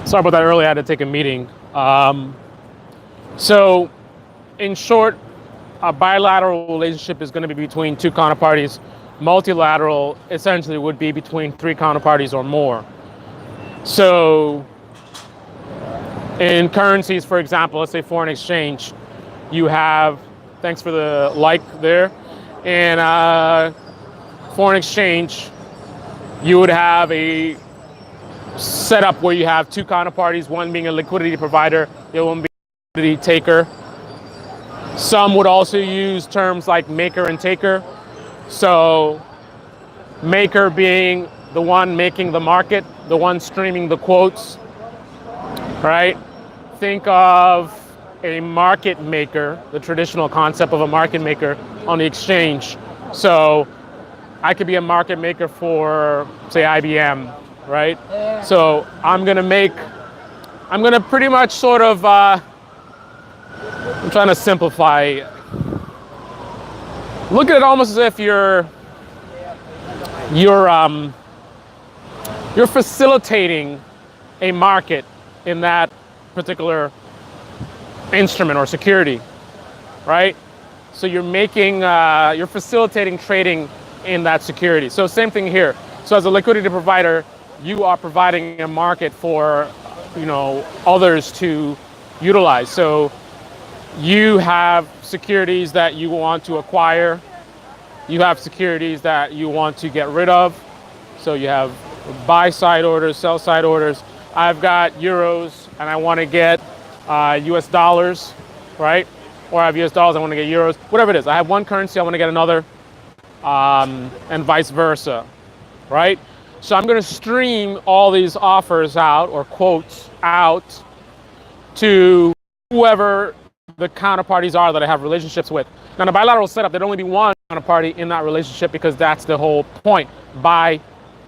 Sorry about that earlier, I had to take a meeting. So in short, a bilateral relationship is going to be between two counterparties. Multilateral essentially would be between three counterparties or more. So in currencies, for example, let's say foreign exchange, you have, thanks for the like there, in foreign exchange, you would have a setup where you have two counterparties, one being a liquidity provider, the other one being a liquidity taker. Some would also use terms like maker and taker. So maker being the one making the market, the one streaming the quotes, right? Think of a market maker, the traditional concept of a market maker on the exchange. So I could be a market maker for, say, IBM, right? So I'm gonna pretty much sort of, I'm trying to simplify. Look at it almost as if you're facilitating a market in that particular instrument or security, right? So you're you're facilitating trading in that security. So same thing here. So as a liquidity provider, you are providing a market for, others to utilize. So you have securities that you want to acquire. You have securities that you want to get rid of. So you have buy side orders, sell side orders. I've got euros and I want to get US dollars, right? Or I have US dollars, I want to get euros, whatever it is. I have one currency, I want to get another, and vice versa, right? So I'm going to stream all these offers out or quotes out to whoever the counterparties are that I have relationships with. Now, in a bilateral setup, there'd only be one counterparty in that relationship because that's the whole point. By,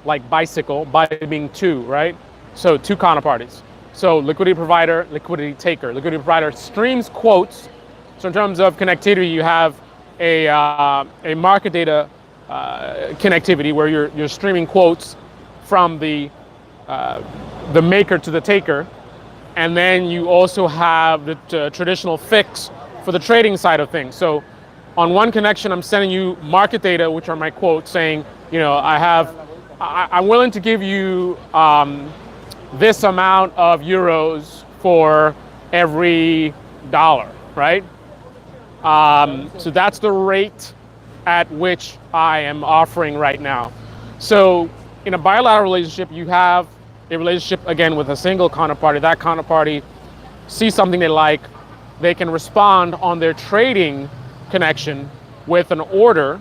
like bicycle, by being two, right? So two counterparties. So liquidity provider, liquidity taker. Liquidity provider streams quotes. So in terms of connectivity, you have a market data connectivity where you're streaming quotes from the maker to the taker, and then you also have the traditional fix for the trading side of things. So on one connection, I'm sending you market data, which are my quotes, saying, I'm willing to give you this amount of euros for every dollar, right? So that's the rate at which I am offering right now. So in a bilateral relationship, you have a relationship, again, with a single counterparty. That counterparty sees something they like. They can respond on their trading connection with an order,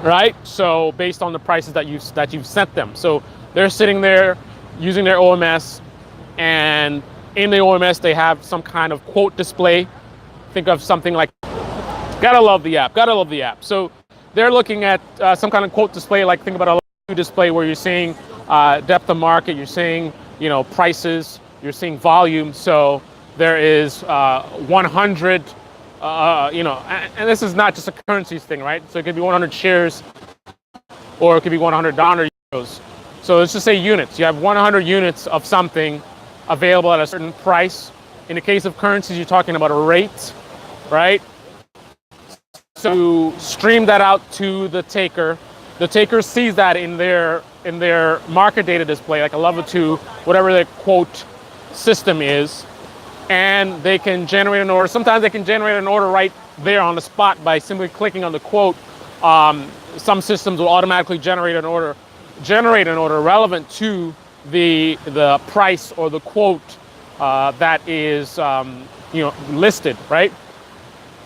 right? So based on the prices that you've sent them. So they're sitting there using their OMS, and in the OMS, they have some kind of quote display. Think of something like, gotta love the app. So they're looking at some kind of quote display, like think about a display where you're seeing depth of market, you're seeing, prices, you're seeing volume. So there is 100, and this is not just a currencies thing, right? So it could be 100 shares, or it could be $100 euros. So let's just say units. You have 100 units of something available at a certain price. In the case of currencies, you're talking about a rate, right? So you stream that out to the taker. The taker sees that in their market data display, like a level 2, whatever their quote system is, and they can generate an order. Sometimes they can generate an order right there on the spot by simply clicking on the quote. Some systems will automatically generate an order relevant to the price or the quote that is listed, right?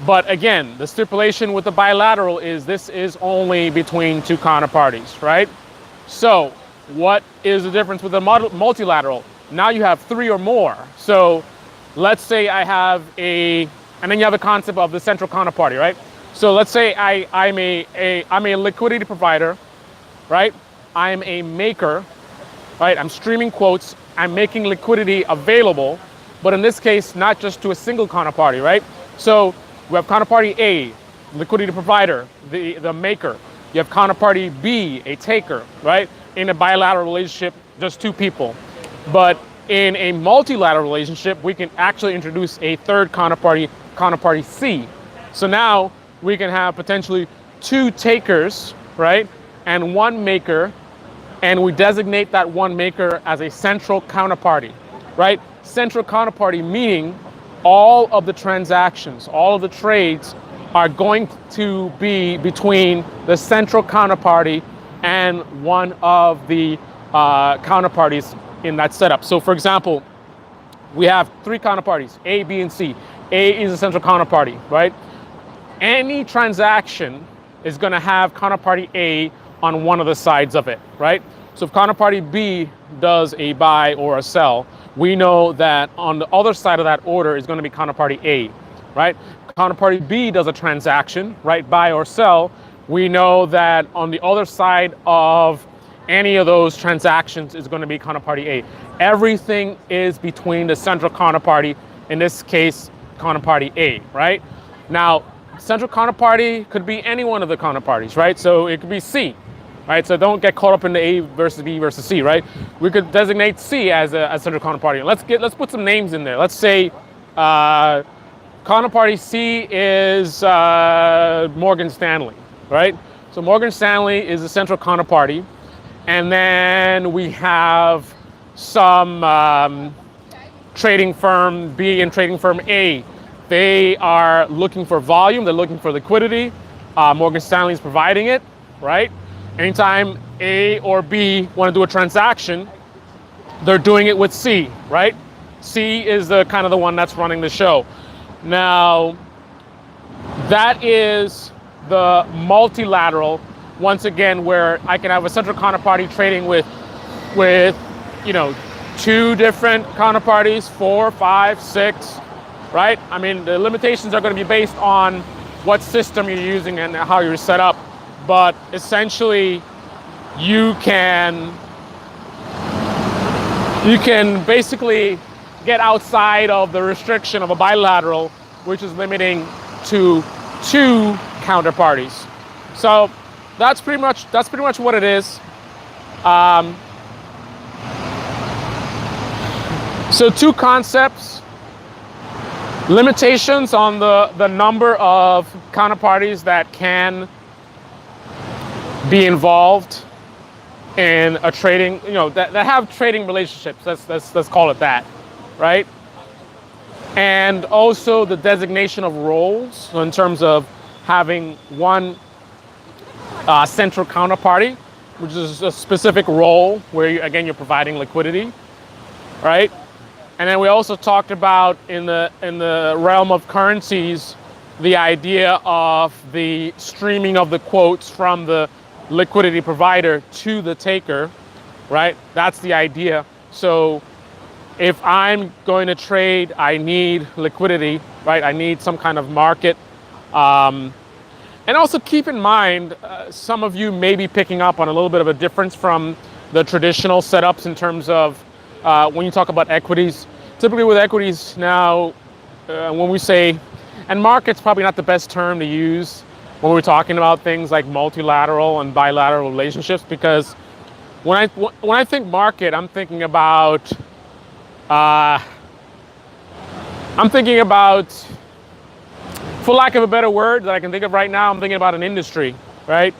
But again, the stipulation with the bilateral is this is only between two counterparties, right? So what is the difference with the multilateral? Now you have three or more. So let's say I have and then you have a concept of the central counterparty, right? So let's say I'm a liquidity provider, right? I'm a maker, right? I'm streaming quotes. I'm making liquidity available, but in this case, not just to a single counterparty, right? So we have counterparty A, liquidity provider, the maker. You have counterparty B, a taker, right? In a bilateral relationship, just two people. But In a multilateral relationship, we can actually introduce a third counterparty, counterparty C. So now we can have potentially two takers, right, and one maker, and we designate that one maker as a central counterparty, right? Central counterparty meaning all of the transactions, all of the trades are going to be between the central counterparty and one of the counterparties in that setup. So for example, we have three counterparties, A, B, and C. A is a central counterparty, right? Any transaction is going to have counterparty A on one of the sides of it, right? So if counterparty B does a buy or a sell, we know that on the other side of that order is going to be counterparty A, right? Counterparty B does a transaction, right, buy or sell. We know that on the other side of any of those transactions is going to be counterparty A. Everything is between the central counterparty, in this case, counterparty A, right? Now, central counterparty could be any one of the counterparties, right? So it could be C, right? So don't get caught up in the A versus B versus C, right? We could designate C as a central counterparty. Let's put some names in there. Let's say counterparty C is Morgan Stanley, right? So Morgan Stanley is a central counterparty. And then we have some trading firm B and trading firm A. They are looking for volume, they're looking for liquidity. Morgan Stanley is providing it, right? Anytime A or B want to do a transaction, they're doing it with C, right? C is the kind of the one that's running the show. Now, that is the multilateral, once again, where I can have a central counterparty trading with you know, two different counterparties, 4, 5, 6, right? I mean, the limitations are going to be based on what system you're using and how you're set up, but essentially you can basically get outside of the restriction of a bilateral, which is limiting to two counterparties. So that's pretty much what it is. So two concepts: limitations on the number of counterparties that can be involved in a trading, you know, that have trading relationships. Let's call it that, right? And also the designation of roles, so in terms of having one central counterparty, which is a specific role where again you're providing liquidity, right? And then we also talked about in the realm of currencies, the idea of the streaming of the quotes from the liquidity provider to the taker, right? That's the idea. So if I'm going to trade, I need liquidity, right? I need some kind of market. And also keep in mind, some of you may be picking up on a little bit of a difference from the traditional setups in terms of when you talk about equities. Typically with equities now, when we say, and market's probably not the best term to use when we're talking about things like multilateral and bilateral relationships, because when I think market, I'm thinking about for lack of a better word that I can think of right now, I'm thinking about an industry, right?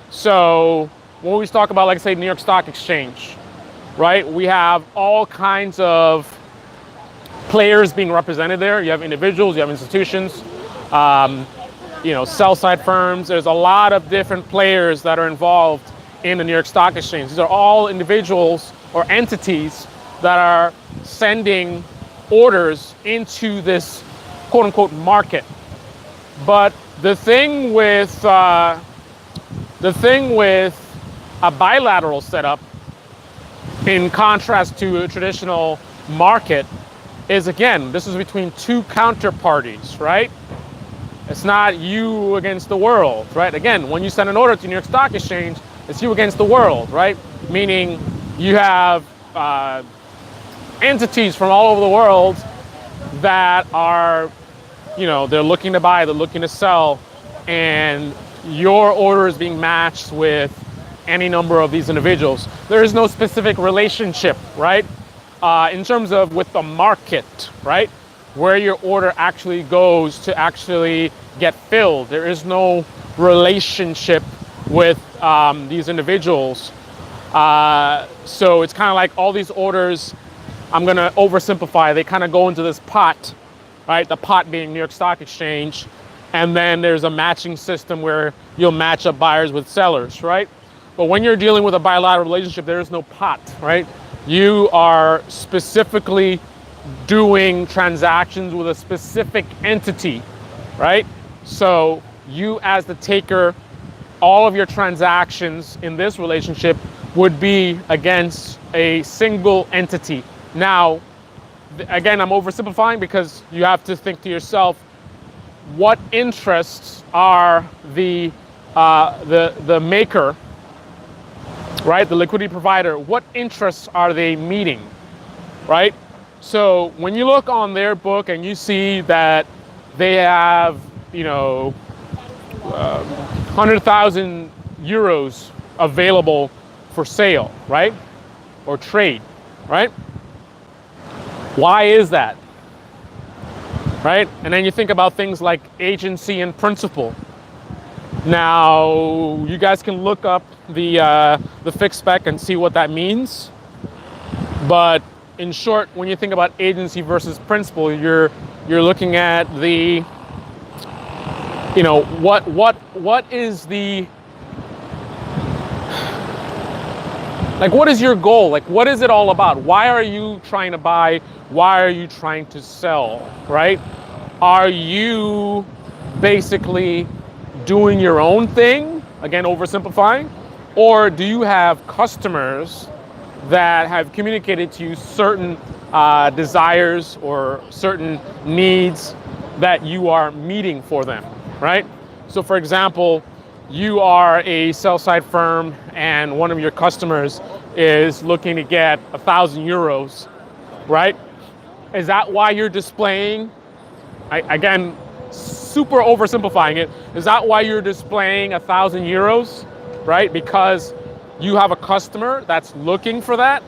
So when we talk about, like, say, New York Stock Exchange, right? We have all kinds of players being represented there. You have individuals, you have institutions, you know, sell-side firms. There's a lot of different players that are involved in the New York Stock Exchange. These are all individuals or entities that are sending orders into this quote-unquote market. But the thing with a bilateral setup, in contrast to a traditional market, is, again, this is between two counterparties, right? It's not you against the world, right? Again, when you send an order to New York Stock Exchange, it's you against the world, right? Meaning you have entities from all over the world that are, you know, they're looking to buy, they're looking to sell, and your order is being matched with any number of these individuals. There is no specific relationship, right? in terms of with the market, right? Where your order actually goes to actually get filled. There is no relationship with these individuals. So it's kind of like all these orders, I'm going to oversimplify, they kind of go into this pot, right? The pot being New York Stock Exchange. And then there's a matching system where you'll match up buyers with sellers, right? But when you're dealing with a bilateral relationship, there is no pot, right? You are specifically doing transactions with a specific entity, right? So you as the taker, all of your transactions in this relationship would be against a single entity. Now, again, I'm oversimplifying because you have to think to yourself, what interests are the maker, right? The liquidity provider, what interests are they meeting, right? So when you look on their book and you see that they have, 100,000 euros available for sale, right? Or trade, right? Why is that? Right? And then you think about things like agency and principal. Now, you guys can look up the fixed spec and see what that means. But in short, when you think about agency versus principal, you're looking at the, what is the, like, what is your goal? Like, what is it all about? Why are you trying to buy? Why are you trying to sell, right? Are you basically doing your own thing? Again, oversimplifying. Or do you have customers that have communicated to you certain desires or certain needs that you are meeting for them, right? So for example, you are a sell-side firm and one of your customers is looking to get 1,000 euros, right? Is that why you're displaying, again, super oversimplifying it, is that why you're displaying 1,000 euros, right? Because you have a customer that's looking for that,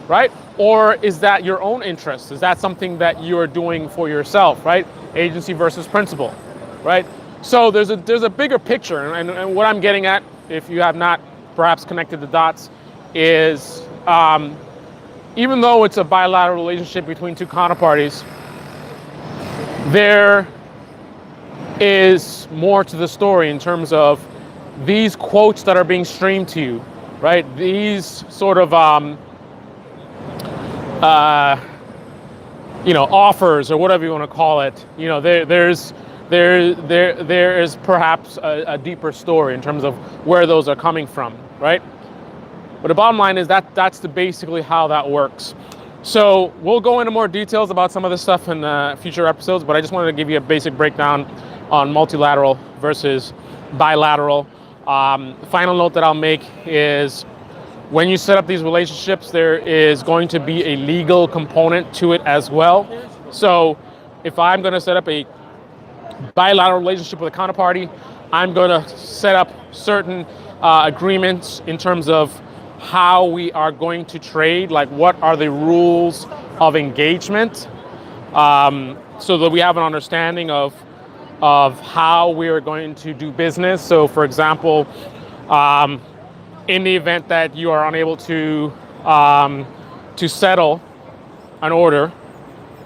right? Or is that your own interest? Is that something that you're doing for yourself, right? Agency versus principal, right? So there's a bigger picture, and what I'm getting at, if you have not perhaps connected the dots, is even though it's a bilateral relationship between two counterparties, there is more to the story in terms of these quotes that are being streamed to you, right? These sort of offers or whatever you want to call it. There is perhaps a deeper story in terms of where those are coming from, right? But the bottom line is that's basically how that works. So we'll go into more details about some of this stuff in future episodes, but I just wanted to give you a basic breakdown on multilateral versus bilateral. Final note that I'll make is when you set up these relationships, there is going to be a legal component to it as well. So if I'm going to set up a bilateral relationship with a counterparty, I'm going to set up certain agreements in terms of how we are going to trade, like what are the rules of engagement, so that we have an understanding of how we are going to do business. So for example, in the event that you are unable to settle an order,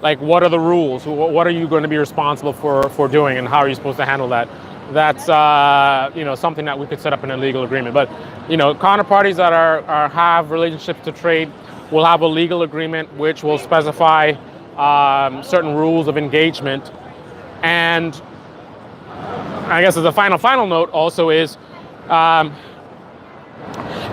like what are the rules? What are you going to be responsible for doing, and how are you supposed to handle that? That's something that we could set up in a legal agreement. But counterparties that have relationships to trade will have a legal agreement which will specify certain rules of engagement. And I guess as a final note also is,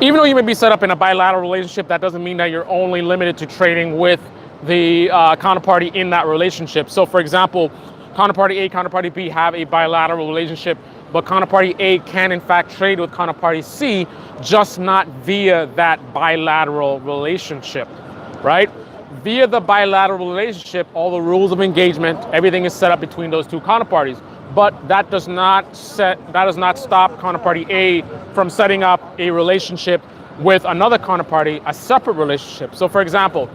even though you may be set up in a bilateral relationship, that doesn't mean that you're only limited to trading with the counterparty in that relationship. So for example, counterparty A, counterparty B have a bilateral relationship, but counterparty A can in fact trade with counterparty C, just not via that bilateral relationship, right? Via the bilateral relationship, all the rules of engagement, everything is set up between those two counterparties. But that does not stop counterparty A from setting up a relationship with another counterparty, a separate relationship. So for example,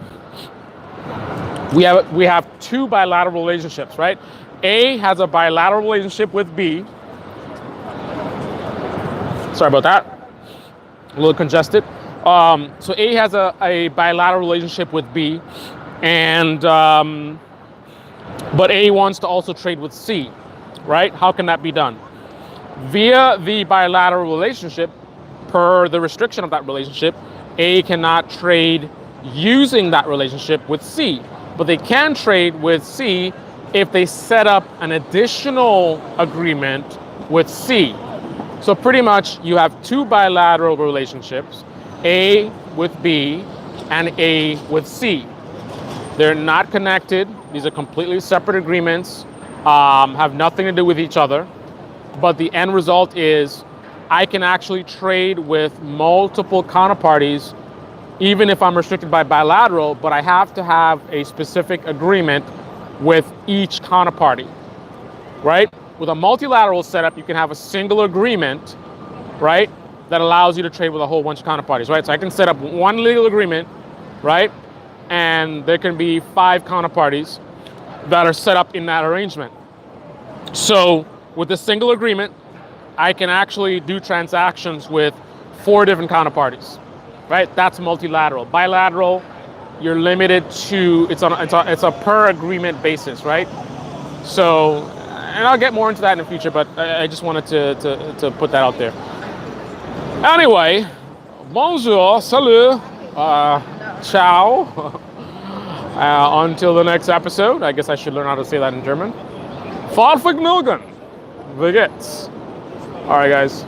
we have two bilateral relationships, right? A has a bilateral relationship with B. Sorry about that. A little congested. So A has a bilateral relationship with B, and but A wants to also trade with C, right? How can that be done? Via the bilateral relationship, per the restriction of that relationship, A cannot trade using that relationship with C, but they can trade with C if they set up an additional agreement with C. So pretty much you have two bilateral relationships, A with B and A with C. They're not connected. These are completely separate agreements, have nothing to do with each other. But the end result is I can actually trade with multiple counterparties, even if I'm restricted by bilateral, but I have to have a specific agreement with each counterparty, right? With a multilateral setup, you can have a single agreement, right, that allows you to trade with a whole bunch of counterparties, right? So I can set up one legal agreement, right, and there can be 5 counterparties that are set up in that arrangement. So with a single agreement, I can actually do transactions with 4 different counterparties, right? That's multilateral. Bilateral, you're limited to, it's a per agreement basis, right? So, and I'll get more into that in the future, but I just wanted to put that out there. Anyway, bonjour, salut, ciao. Until the next episode, I guess I should learn how to say that in German. Fahrvergnügen. Wie geht's? All right, guys.